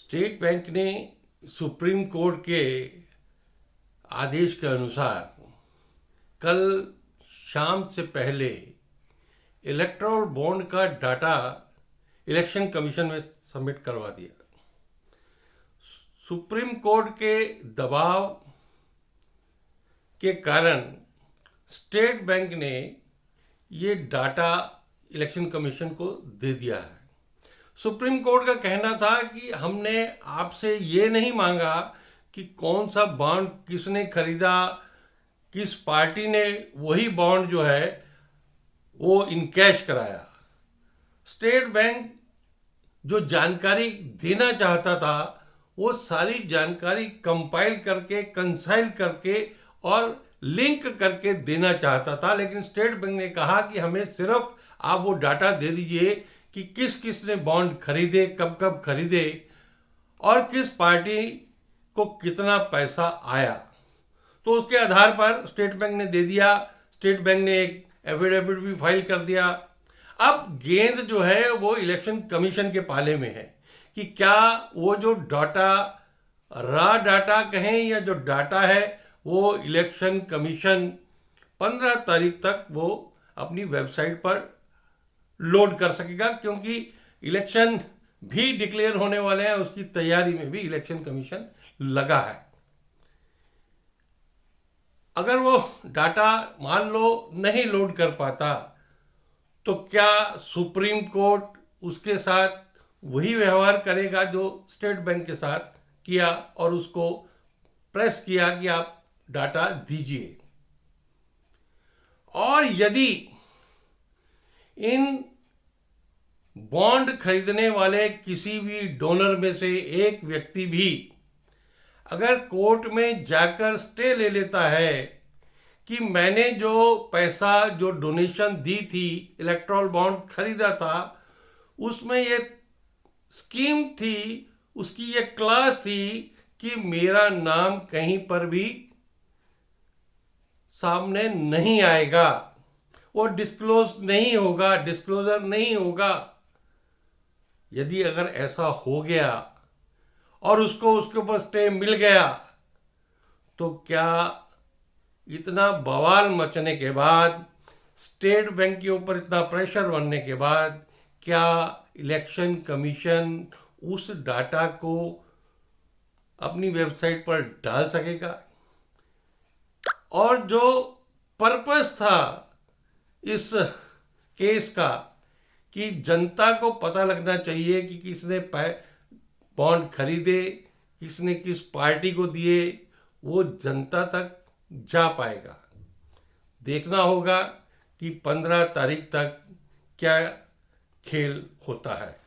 State bank ने supreme court के आदेश के अनुसार कल शाम से पहले इलेक्टोरल बॉन्ड का डाटा इलेक्शन कमीशन में सबमिट करवा दिया। सुप्रीम कोर्ट के दबाव के कारण स्टेट बैंक ने ये डाटा इलेक्शन कमीशन को दे दिया है। सुप्रीम कोर्ट का कहना था कि हमने आपसे ये नहीं मांगा कि कौन सा बॉन्ड किसने खरीदा, किस पार्टी ने वही बॉन्ड जो है वो इनकैश कराया। स्टेट बैंक जो जानकारी देना चाहता था वो सारी जानकारी कंपाइल करके, कंसाइल करके और लिंक करके देना चाहता था, लेकिन स्टेट बैंक ने कहा कि हमें सिर्फ आप वो डाटा दे दीजिए कि किस किस ने बॉन्ड खरीदे, कब कब खरीदे और किस पार्टी को कितना पैसा आया। तो उसके आधार पर स्टेट बैंक ने दे दिया। स्टेट बैंक ने एक एफिडेविट भी फाइल कर दिया। अब गेंद जो है वो इलेक्शन कमीशन के पाले में है कि क्या वो जो डाटा, रॉ डाटा कहें या जो डाटा है, वो इलेक्शन कमीशन 15 तारीख तक वो अपनी वेबसाइट पर लोड कर सकेगा, क्योंकि इलेक्शन भी डिक्लेयर होने वाले हैं। उसकी तैयारी में भी इलेक्शन कमीशन लगा है। अगर वो डाटा मान लो नहीं लोड कर पाता तो क्या सुप्रीम कोर्ट उसके साथ वही व्यवहार करेगा जो स्टेट बैंक के साथ किया और उसको प्रेस किया कि आप डाटा दीजिए। और यदि इन बॉन्ड खरीदने वाले किसी भी डोनर में से एक व्यक्ति भी अगर कोर्ट में जाकर स्टे ले लेता है कि मैंने जो पैसा, जो डोनेशन दी थी, इलेक्टोरल बॉन्ड खरीदा था, उसमें ये स्कीम थी, उसकी ये क्लास थी कि मेरा नाम कहीं पर भी सामने नहीं आएगा, वो डिस्क्लोज नहीं होगा, डिस्क्लोजर नहीं होगा। यदि अगर ऐसा हो गया और उसको उसके ऊपर स्टे मिल गया तो क्या इतना बवाल मचने के बाद, स्टेट बैंक के ऊपर इतना प्रेशर बनने के बाद, क्या इलेक्शन कमीशन उस डाटा को अपनी वेबसाइट पर डाल सकेगा? और जो पर्पस था इस केस का कि जनता को पता लगना चाहिए कि किसने बॉन्ड खरीदे, किसने किस पार्टी को दिए, वो जनता तक जा पाएगा। देखना होगा कि 15 तारीख तक क्या खेल होता है।